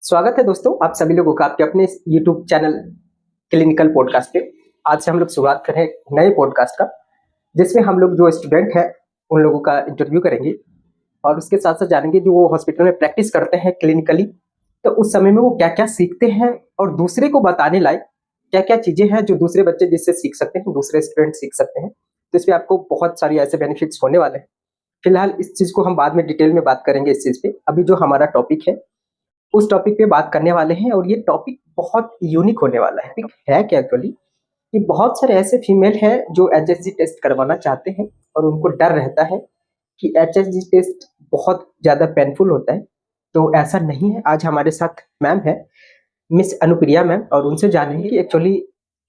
स्वागत है दोस्तों आप सभी लोगों का आपके अपने YouTube चैनल क्लिनिकल पॉडकास्ट पे। आज से हम लोग शुरुआत कर रहे हैं नए पॉडकास्ट का, जिसमें हम लोग जो स्टूडेंट हैं उन लोगों का इंटरव्यू करेंगे और उसके साथ साथ जानेंगे जो वो हॉस्पिटल में प्रैक्टिस करते हैं क्लिनिकली, तो उस समय में वो क्या क्या सीखते हैं और दूसरे को बताने लायक क्या क्या चीजें हैं जो दूसरे बच्चे जिससे सीख सकते हैं, दूसरे स्टूडेंट सीख सकते हैं। तो इसमें आपको बहुत सारी ऐसे बेनिफिट्स होने वाले हैं। फिलहाल इस चीज को हम बाद में डिटेल में बात करेंगे इस चीज पे। अभी जो हमारा टॉपिक है उस टॉपिक पे बात करने वाले हैं और ये टॉपिक बहुत यूनिक होने वाला है। है क्या एक्चुअली कि बहुत सारे ऐसे फीमेल हैं जो एचएसजी टेस्ट करवाना चाहते हैं और उनको डर रहता है कि एचएसजी टेस्ट बहुत ज्यादा पेनफुल होता है। तो ऐसा नहीं है। आज हमारे साथ मैम है, मिस अनुप्रिया मैम, और उनसे जानेंगे कि एक्चुअली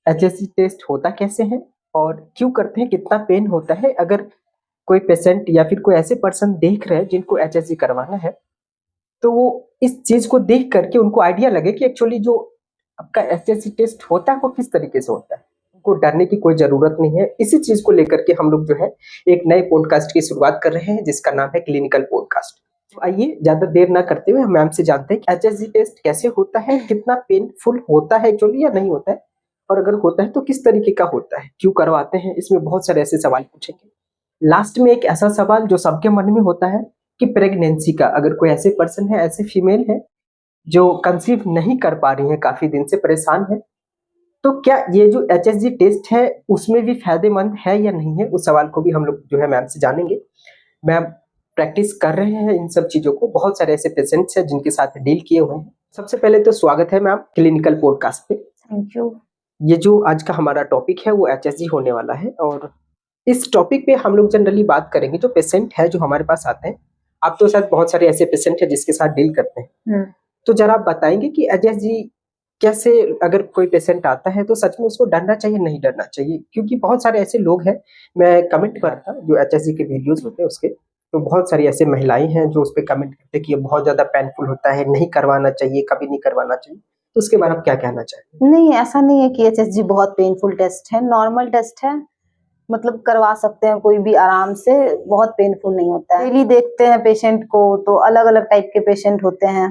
एचएसजी टेस्ट होता कैसे है और क्यों करते हैं, कितना पेन होता है। अगर कोई पेशेंट या फिर कोई ऐसे पर्सन देख रहे हैं जिनको एचएसजी करवाना है, तो वो इस चीज को देख करके उनको आइडिया लगे कि एक्चुअली जो आपका एचएससी टेस्ट होता है वो किस तरीके से होता है। उनको डरने की कोई जरूरत नहीं है। इसी चीज को लेकर के हम लोग जो है एक नए पॉडकास्ट की शुरुआत कर रहे हैं जिसका नाम है क्लिनिकल पॉडकास्ट। तो आइए ज्यादा देर ना करते हुए हम मैम से जानते हैं कि एचएसजी टेस्ट कैसे होता है, कितना पेनफुल होता है एक्चुअली या नहीं होता है, और अगर होता है तो किस तरीके का होता है, क्यों करवाते हैं। इसमें बहुत सारे ऐसे सवाल पूछेंगे। लास्ट में एक ऐसा सवाल जो सबके मन में होता है कि प्रेगनेंसी का, अगर कोई ऐसे पर्सन है, ऐसे फीमेल है जो कंसीव नहीं कर पा रही है, काफी दिन से परेशान है, तो क्या ये जो एचएसजी टेस्ट है उसमें भी फायदेमंद है या नहीं है, उस सवाल को भी हम लोग जो है मैम से जानेंगे। मैम प्रैक्टिस कर रहे हैं इन सब चीजों को, बहुत सारे ऐसे पेशेंट्स हैं जिनके साथ डील किए हुए हैं। सबसे पहले तो स्वागत है मैम क्लिनिकल पॉडकास्ट पे। Thank you. ये जो आज का हमारा टॉपिक है वो एचएसजी होने वाला है और इस टॉपिक पे हम लोग जनरली बात करेंगे जो पेशेंट है जो हमारे पास आते हैं। आप तो शायद बहुत सारे ऐसे पेशेंट है जिसके साथ डील करते हैं, तो जरा आप बताएंगे कि एचएसजी कैसे, अगर कोई पेशेंट आता है तो सच में उसको डरना चाहिए नहीं डरना चाहिए, क्योंकि बहुत सारे ऐसे लोग हैं, मैं कमेंट कर रहा था जो एचएसजी के वीडियोस होते हैं उसके, तो बहुत सारी ऐसे महिलाएं हैं जो उस पर कमेंट करते हैं कि ये बहुत ज्यादा पेनफुल होता है, नहीं करवाना चाहिए, कभी नहीं करवाना चाहिए। तो उसके बारे में आप क्या कहना चाहेंगे? नहीं, ऐसा नहीं है कि एचएसजी बहुत पेनफुल टेस्ट है, नॉर्मल टेस्ट है। मतलब करवा सकते हैं कोई भी आराम से, बहुत पेनफुल नहीं होता है। डेली देखते हैं पेशेंट को तो अलग अलग टाइप के पेशेंट होते हैं,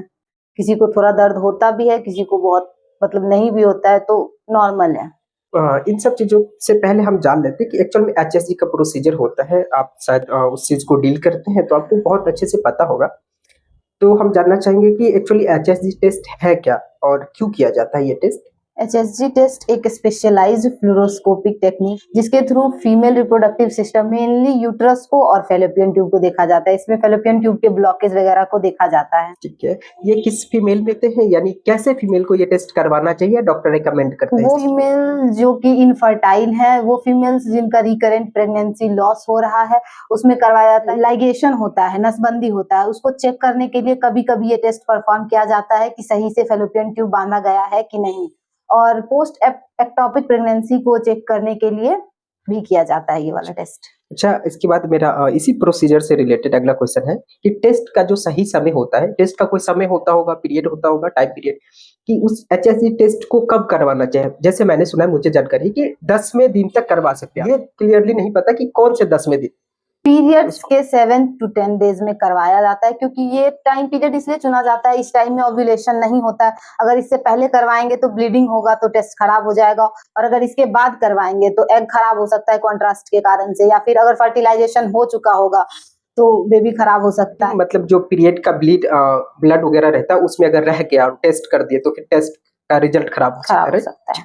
किसी को थोड़ा दर्द होता भी है, किसी को बहुत मतलब नहीं भी होता है, तो नॉर्मल है। इन सब चीजों से पहले हम जान लेते हैं कि एक्चुअल में एचएसजी का प्रोसीजर होता है। आप शायद उस चीज को डील करते हैं तो आपको बहुत अच्छे से पता होगा। तो हम जानना चाहेंगे कि एक्चुअली एचएसजी टेस्ट है क्या और क्यों किया जाता है ये टेस्ट। एचएसजी टेस्ट एक स्पेशलाइज्ड फ्लोरोस्कोपिक टेक्निक जिसके through female reproductive system mainly uterus को और फेलोपियन ट्यूब को देखा जाता है। इसमें फेलोपियन ट्यूब के ब्लॉकेज वगैरह को देखा जाता है। ठीक है, ये किस फीमेल में हैं, यानी कैसे फीमेल को ये टेस्ट करवाना चाहिए, डॉक्टर रिकमेंड करते हैं? वो फीमेल जो कि इनफर्टाइल है, वो फीमेल्स जिनका रिकरेंट प्रेगनेंसी लॉस हो रहा है, उसमें करवाया जाता है। लाइगेशन होता है, नसबंदी होता है, उसको चेक करने के लिए कभी कभी ये टेस्ट परफॉर्म किया जाता है कि सही से फेलोपियन ट्यूब बांधा गया है कि नहीं। और पोस्ट एक्टोपिक प्रेगनेंसी को चेक करने के लिए भी किया जाता है ये वाला टेस्ट। अच्छा, इसके बाद मेरा इसी प्रोसीजर से रिलेटेड अगला क्वेश्चन है कि टेस्ट का जो सही समय होता है, टेस्ट का कोई समय होता होगा, पीरियड होता होगा, टाइम पीरियड, कि उस एचएसजी टेस्ट को कब करवाना चाहिए। जैसे मैंने सुना है, मुझे जानकारी कि 10वें दिन तक करवा सकते हैं, ये क्लियरली नहीं पता कि कौन से 10वें दिन। पीरियड्स के 7 to 10 डेज में करवाया जाता है, क्योंकि ये टाइम पीरियड इसलिए चुना जाता है, इस टाइम में ओव्यूलेशन नहीं होता है। अगर इससे पहले करवाएंगे तो ब्लीडिंग होगा तो टेस्ट खराब हो जाएगा, और अगर इसके बाद करवाएंगे तो एग खराब हो सकता है कॉन्ट्रास्ट के कारण से, या फिर अगर फर्टिलाइजेशन हो चुका होगा तो बेबी खराब हो सकता है। मतलब जो पीरियड का ब्लड वगैरह रहता है उसमें अगर रह गया और टेस्ट कर दिए तो फिर टेस्ट का रिजल्ट खराब हो सकता है।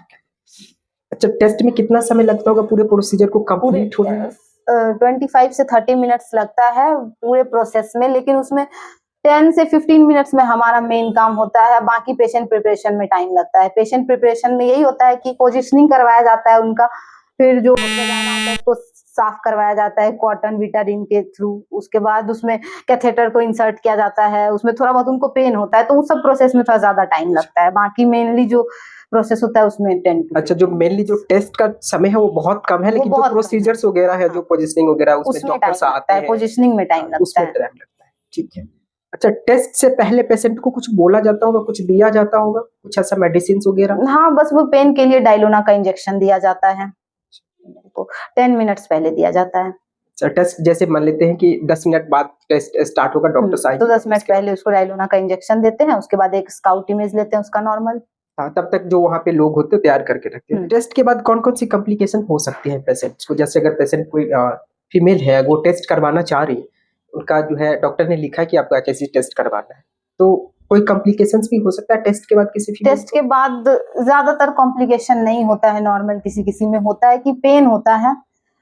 अच्छा, टेस्ट में कितना समय लगता होगा पूरे प्रोसीजर को कंप्लीट होने में? 25 से 30 मिनट्स लगता है पूरे प्रोसेस में, लेकिन उसमें 10 से 15 मिनट्स में हमारा मेन काम होता है, बाकी पेशेंट प्रिपरेशन में टाइम लगता है। पेशेंट प्रिपरेशन में यही होता है कि पोजिशनिंग करवाया जाता है उनका, फिर जो उसको साफ करवाया जाता है कॉटन विटारिन के थ्रू, उसके बाद उसमें कैथेटर को इंसर्ट किया जाता है, उसमें थोड़ा बहुत उनको पेन होता है, तो उस सब प्रोसेस में थोड़ा ज्यादा टाइम लगता है। बाकी मेनली जो प्रोसेस होता है उसमें 10 to 15। अच्छा, जो मेनली जो टेस्ट का समय है वो बहुत कम है, लेकिन जो प्रोसीजर्स वगैरह है, जो पोजीशनिंग वगैरह, उसमें डॉक्टर्स आते हैं, पोजीशनिंग में टाइम लगता है, उसमें टाइम लगता है। ठीक है। अच्छा, टेस्ट से पहले पेशेंट को कुछ बोला जाता होगा, कुछ दिया जाता होगा, कुछ ऐसा मेडिसिन वगैरह? हाँ, बस वो पेन के लिए डायलोना का इंजेक्शन दिया जाता है, तो 10 मिनट्स पहले दिया जाता है। टेस्ट जैसे मान लेते हैं कि 10 मिनट बाद टेस्ट स्टार्ट होगा, डॉक्टर आएंगे तो 10 मिनट पहले उसको डायलोना का इंजेक्शन देते हैं, उसके बाद एक स्काउट इमेज लेते हैं उसका नॉर्मल। तब तक जो वहाँ पे लोग होते हैं तैयार करके रखते हैं। टेस्ट के बाद कौन कौन सी कॉम्प्लिकेशन हो सकती है पेशेंट्स को? जैसे अगर पेशेंट कोई फीमेल है, वो टेस्ट करवाना चाह रही है, उनका जो है डॉक्टर ने लिखा है कि आपको HSG टेस्ट करवाना है, तो कोई कॉम्प्लिकेशंस भी हो सकता है टेस्ट के बाद किसी फीमेल टेस्ट के बाद ज्यादातर कॉम्प्लिकेशन नहीं होता है, नॉर्मल किसी किसी में होता है कि पेन होता है।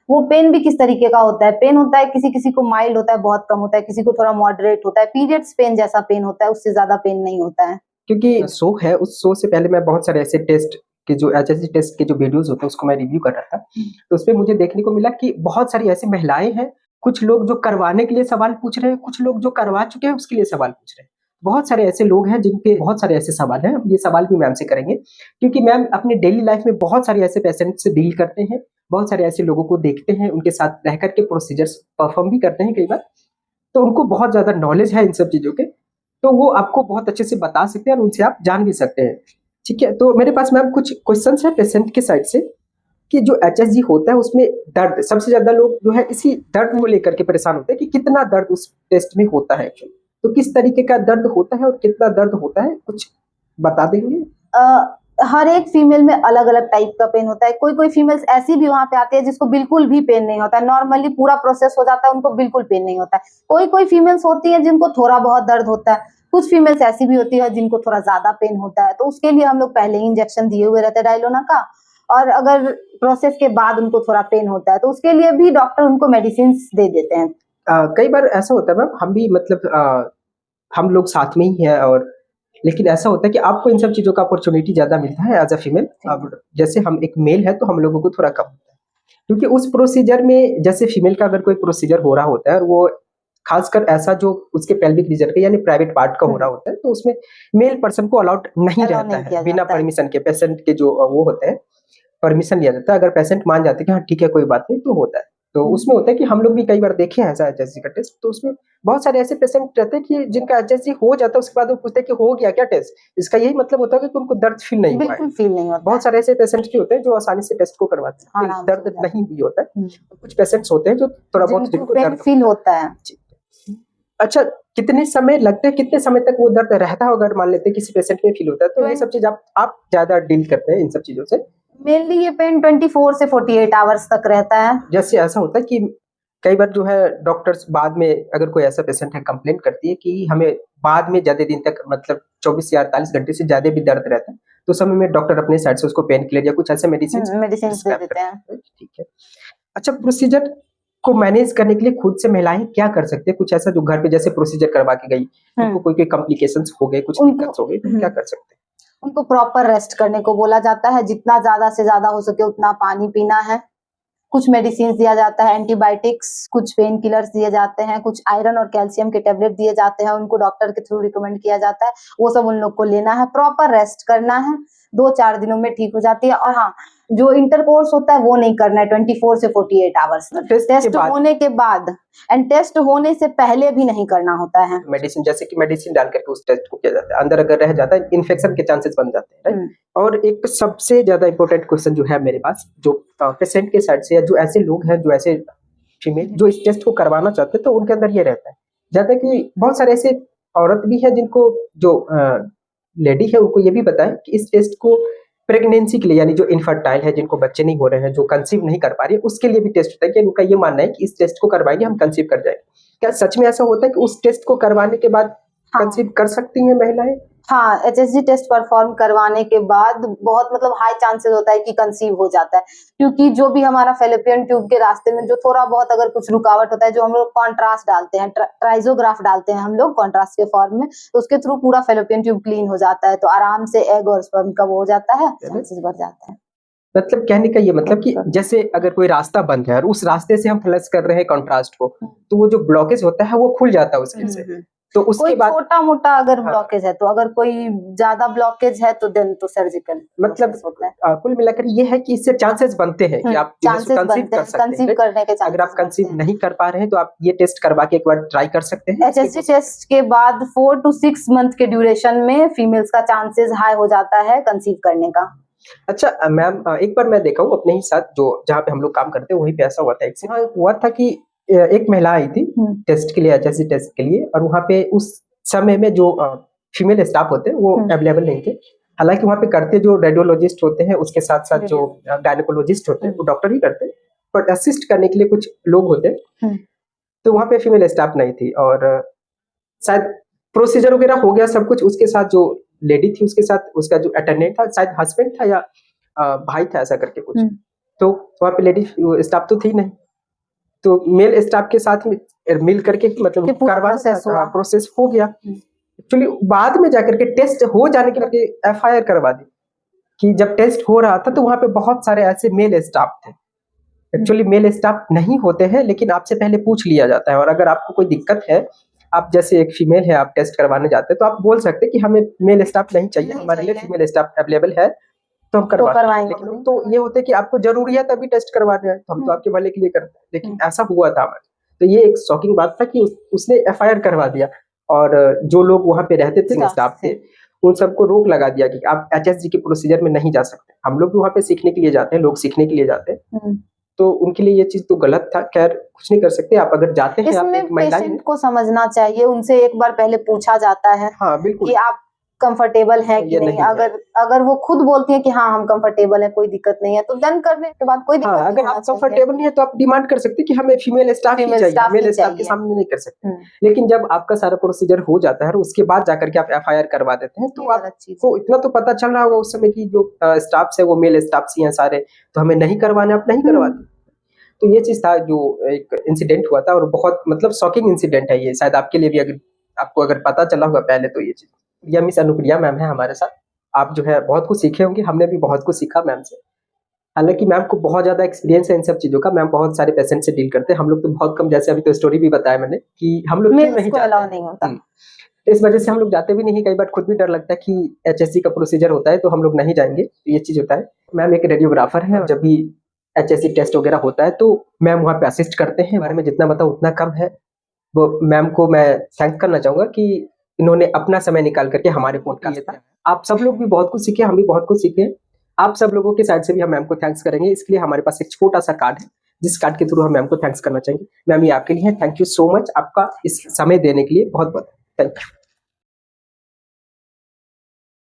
वो पेन भी किस तरीके का होता है, पेन होता है किसी किसी को माइल्ड होता है, बहुत कम होता है, किसी को थोड़ा मॉडरेट होता है, पीरियड्स पेन जैसा पेन होता है, उससे ज्यादा पेन नहीं होता है। क्योंकि शो है, उस शो से पहले मैं बहुत सारे ऐसे टेस्ट के जो HSG टेस्ट के जो वीडियोस होते हैं उसको मैं रिव्यू कर रहा था, तो उसमें मुझे देखने को मिला कि बहुत सारी ऐसी महिलाएं हैं, कुछ लोग जो करवाने के लिए सवाल पूछ रहे हैं, कुछ लोग जो करवा चुके हैं उसके लिए सवाल पूछ रहे हैं। बहुत सारे ऐसे लोग हैं जिनके बहुत सारे ऐसे सवाल हैं। ये सवाल भी मैम से करेंगे, क्योंकि मैम अपने डेली लाइफ में बहुत सारे ऐसे पेशेंट से डील करते हैं, बहुत सारे ऐसे लोगों को देखते हैं, उनके साथ रह करके प्रोसीजर्स परफॉर्म भी करते हैं कई बार, तो उनको बहुत ज्यादा नॉलेज है इन सब चीजों के, तो वो आपको बहुत अच्छे से बता सकते हैं और उनसे आप जान भी सकते हैं। ठीक है, तो मेरे पास मैम कुछ क्वेश्चंस है पेशेंट के साइड से कि जो HSG होता है उसमें दर्द, सबसे ज्यादा लोग जो है इसी दर्द को लेकर के परेशान होते हैं कि कितना दर्द उस टेस्ट में होता है, तो किस तरीके का दर्द होता है और कितना दर्द होता है, कुछ बता देंगे? हर एक फीमेल में अलग अलग टाइप का पेन होता है। कोई कोई फीमेल्स ऐसी भी वहां पे आती है जिसको बिल्कुल भी पेन नहीं होता है, नॉर्मली पूरा प्रोसेस हो जाता है, उनको बिल्कुल पेन नहीं होता है। कोई कोई फीमेल्स होती है जिनको थोड़ा बहुत दर्द होता है, कुछ फीमेल्स ऐसी भी होती है जिनको थोड़ा ज्यादा पेन होता है, तो उसके लिए हम लोग पहले ही इंजेक्शन दिए हुए रहते हैं डायलोना का, और अगर प्रोसेस के बाद उनको थोड़ा पेन होता है तो उसके लिए भी डॉक्टर उनको मेडिसिन दे देते हैं। कई बार ऐसा होता है मैम, हम भी मतलब हम लोग साथ में ही हैं, और लेकिन ऐसा होता है कि आपको इन सब चीजों का अपॉर्चुनिटी ज्यादा मिलता है एज अ फीमेल। अब जैसे हम एक मेल है तो हम लोगों को थोड़ा कम होता है, क्योंकि उस प्रोसीजर में जैसे फीमेल का अगर कोई प्रोसीजर हो रहा होता है और वो खासकर ऐसा जो उसके पेल्विक रीजन का यानी प्राइवेट पार्ट का हो रहा होता है, तो उसमें मेल पर्सन को अलाउड नहीं Allow रहता नहीं किया है बिना जाता है। परमिशन के। पेशेंट के जो वो होते हैं परमिशन लिया जाता है, अगर पेशेंट मान जाते हैं कि हाँ ठीक है कोई बात नहीं, तो होता है। तो उसमें होता है कि हम लोग भी कई बार देखे हैं ऐसा HSG का टेस्ट, तो उसमें बहुत सारे ऐसे पेशेंट रहते हैं कि जिनका HSG हो जाता है, उसके बाद वो पूछते हैं कि हो गया क्या टेस्ट, इसका यही मतलब होता है कि उनको दर्द फील नहीं हुआ है। बिल्कुल फील नहीं होता बहुत सारे ऐसे पेशेंट्स भी होते हैं जो आसानी से टेस्ट को करवाते हैं, आराम से दर्द हो जाता नहीं भी होता है। है। कुछ पेशेंट्स होते हैं जो थोड़ा बहुत जिनको पेन दर्द फील होता है। अच्छा, कितने समय लगते हैं, कितने समय तक वो दर्द रहता है अगर मान लेते हैं किसी पेशेंट में फील होता है, तो ये सब चीज आप ज्यादा डील करते हैं इन सब चीजों से? मेनली ये पेन 24 से 48 आवर्स तक रहता है। जैसे ऐसा होता है कि कई बार जो है डॉक्टर्स बाद में, अगर कोई ऐसा पेशेंट है कंप्लेंट करती है कि हमें बाद में ज्यादा दिन तक मतलब 24 या 48 घंटे से ज्यादा भी दर्द रहता है, तो समय में डॉक्टर अपने साइड से उसको पेन किलर या कुछ ऐसे मेडिसिन दे देते हैं। ठीक है। अच्छा, प्रोसीजर को मैनेज करने के लिए खुद से महिलाएं क्या कर सकते हैं? कुछ ऐसा जो घर पे जैसे प्रोसीजर करवा के गई, उनको कोई कॉम्प्लिकेशंस हो गए, कुछ दिक्कत हो गई, तो क्या कर सकते हैं? उनको प्रॉपर रेस्ट करने को बोला जाता है, जितना ज्यादा से ज्यादा हो सके उतना पानी पीना है, कुछ मेडिसिन दिया जाता है, एंटीबायोटिक्स, कुछ पेन किलर्स दिए जाते हैं, कुछ आयरन और कैल्शियम के टेबलेट दिए जाते हैं, उनको डॉक्टर के थ्रू रिकमेंड किया जाता है, वो सब उन लोग को लेना है, प्रॉपर रेस्ट करना है, 2-4 दिनों में ठीक हो जाती है। और हाँ, जो इंटरकोर्स होता है वो नहीं करना है 24 से 48 आवर्स तक। टेस्ट होने के बाद एंड टेस्ट होने से पहले भी नहीं करना होता है। मेडिसिन, जैसे कि मेडिसिन डाल करके उस टेस्ट को किया जाता है, अंदर अगर रह जाता है इन्फेक्शन के चांसेस बन जाते हैं, राइट? और एक सबसे ज्यादा इंपॉर्टेंट क्वेश्चन जो है मेरे पास, जो पेशेंट के साइड से या जो ऐसे लोग हैं, जो ऐसे फीमेल जो इस टेस्ट को करवाना चाहते हैं, तो उनके अंदर ये रहता है ज्यादा कि बहुत सारे ऐसे औरत भी है जिनको, जो लेडी है, उनको ये भी बताएं कि इस टेस्ट को प्रेगनेंसी के लिए, यानी जो इनफर्टाइल है, जिनको बच्चे नहीं हो रहे हैं, जो कंसीव नहीं कर पा रही है, उसके लिए भी टेस्ट होता है कि उनका ये मानना है कि इस टेस्ट को करवाएंगे हम कंसीव कर जाएंगे। क्या सच में ऐसा होता है कि उस टेस्ट को करवाने के बाद कंसीव कर सकती हैं महिलाएं? हाँ, HSG टेस्ट परफॉर्म करवाने के बाद बहुत मतलब हाई चांसेस होता है कि कंसीव हो जाता है, क्योंकि जो भी हमारा फेलोपियन ट्यूब के रास्ते में जो थोड़ा बहुत अगर कुछ रुकावट होता है, जो हम लोग कॉन्ट्रास्ट डालते हैं, ट्राइजोग्राफ डालते हैं हम लोग कॉन्ट्रास्ट के फॉर्म में, तो उसके थ्रू पूरा फेलोपियन ट्यूब क्लीन हो जाता है, तो आराम से एग और स्पर्म का वो हो जाता है, चांसेस बढ़ जाता है। मतलब कहने का ये मतलब कि जैसे अगर कोई रास्ता बंद है और उस रास्ते से हम फ्लश कर रहे हैं कॉन्ट्रास्ट को, तो वो जो ब्लॉकेज होता है वो खुल जाता है उसके से। तो उसके बाद छोटा मोटा अगर ब्लॉकेज है, तो अगर कोई ज्यादा ब्लॉकेज है तो देन तो सर्जिकल मतलब होता है। कुल मिलाकर ये है कि इससे चांसेस बनते हैं कि आप चांसेस बनते हैं कंसीव करने के। अगर आप कंसीव नहीं कर पा रहे हैं तो आप ये टेस्ट करवा के एक बार ट्राई कर सकते हैं। HSG टेस्ट के बाद 4 to 6 मंथ के ड्यूरेशन में फीमेल्स का चांसेस हाई हो जाता है कंसीव करने का। अच्छा मैम, एक बार मैं देखा हूँ अपने ही साथ, जो जहाँ पे हम लोग काम करते हैं वहीं पे ऐसा हुआ था। एक हुआ था कि एक महिला आई थी टेस्ट के लिए, HSG टेस्ट के लिए, और वहाँ पे उस समय में जो फीमेल स्टाफ होते हैं वो अवेलेबल नहीं थे। हालांकि वहाँ पे करते जो रेडियोलॉजिस्ट होते हैं, उसके साथ साथ जो गायनेकोलॉजिस्ट होते हैं वो डॉक्टर ही करते हैं, बट असिस्ट करने के लिए कुछ लोग होते हैं। तो वहाँ पे फीमेल स्टाफ नहीं थी, और शायद प्रोसीजर वगैरह हो गया सब कुछ। उसके साथ जो लेडी थी, उसके साथ उसका जो अटेंडेंट था, शायद हस्बैंड था या भाई था, ऐसा करके कुछ। तो वहाँ पे लेडी स्टाफ तो थी नहीं, तो मेल स्टाफ के साथ मिल करके मतलब करवाना प्रोसेस हो गया। एक्चुअली बाद में जाकर के टेस्ट हो जाने के बाद FIR करवा दी कि जब टेस्ट हो रहा था तो वहाँ पे बहुत सारे ऐसे मेल स्टाफ थे। एक्चुअली मेल स्टाफ नहीं होते हैं, लेकिन आपसे पहले पूछ लिया जाता है, और अगर आपको कोई दिक्कत है, आप जैसे एक फीमेल है, आप टेस्ट करवाने जाते हैं, तो आप बोल सकते हैं कि हमें मेल स्टाफ नहीं चाहिए, हमारे लिए फीमेल स्टाफ अवेलेबल है, तो हम करवाएंगे। लेकिन तो ये होता है कि आपको जरूरी है तभी टेस्ट करवाने हैं, तो हम तो आपके भले के लिए करते हैं। लेकिन ऐसा हुआ था हमारे, तो ये एक शॉकिंग बात था कि उसने FIR करवा दिया, और जो लोग वहाँ पे रहते थे, स्टाफ थे, उन सबको रोक लगा दिया कि आप HSG के प्रोसीजर में नहीं जा सकते। हम लोग भी वहाँ पे सीखने के लिए जाते हैं, लोग सीखने के लिए जाते हैं, तो उनके लिए ये चीज तो गलत था। खैर कुछ नहीं कर सकते, आप अगर जाते हैं, इसमें पेशेंट को समझना चाहिए, उनसे एक बार पहले पूछा जाता है। हाँ बिल्कुल, कि आप कंफर्टेबल है कि नहीं। अगर वो खुद बोलती है कि हाँ हम कंफर्टेबल है, कोई दिक्कत नहीं है, तो डन करने के बाद कोई दिक्कत नहीं। अगर आप कंफर्टेबल नहीं है तो आप डिमांड कर सकते कि हमें फीमेल स्टाफ ही चाहिए, मेल स्टाफ के सामने नहीं कर सकते। लेकिन जब आपका सारा प्रोसीजर हो जाता है, उसके बाद जाकर के आप FIR करवा देते हैं, तो आपको इतना तो पता चल रहा होगा उस समय की जो स्टाफ है वो मेल स्टाफ ही हैं सारे, तो हमें नहीं करवाने, आप नहीं करवाते। तो ये चीज था जो एक इंसिडेंट हुआ था, और बहुत मतलब शॉकिंग इंसिडेंट है ये, शायद आपके लिए भी, अगर आपको अगर पता चला होगा पहले तो ये चीज। या मिस अनुप्रिया मैम है हमारे साथ, आप जो है बहुत कुछ सीखे होंगे, हमने भी बहुत कुछ सीखा मैम से। हालांकि मैम को बहुत ज्यादा एक्सपीरियंस है इन सब चीजों का, मैम बहुत सारे पेशेंट से डील करते हैं, हम लोग तो बहुत कम, जैसे अभी तो स्टोरी भी बताया मैंने कि हम लोग नहीं जाते, इस वजह से हम लोग जाते भी नहीं। कई बार खुद भी डर लगता है कि HSG का प्रोसीजर होता है तो हम लोग नहीं जाएंगे, तो ये चीज होता है। मैम एक रेडियोग्राफर है, और जब भी HSG टेस्ट वगैरह होता है तो मैम वहाँ पे असिस्ट करते हैं। बारे में जितना बताऊँ उतना कम है। वो मैम को मैं थैंक करना चाहूंगा कि इन्होंने अपना समय निकाल करके हमारे पॉडकास्ट पर, आप सब लोग भी बहुत कुछ सीखे, हम भी बहुत कुछ सीखे। आप सब लोगों की साइड से भी हम मैम को थैंक्स करेंगे। इसके लिए हमारे पास एक छोटा सा कार्ड है, जिस कार्ड के थ्रू हम मैम को थैंक्स करना चाहेंगे। मैम ये आपके लिए है। थैंक यू सो मच, आपका इस समय देने के लिए बहुत बहुत थैंक यू।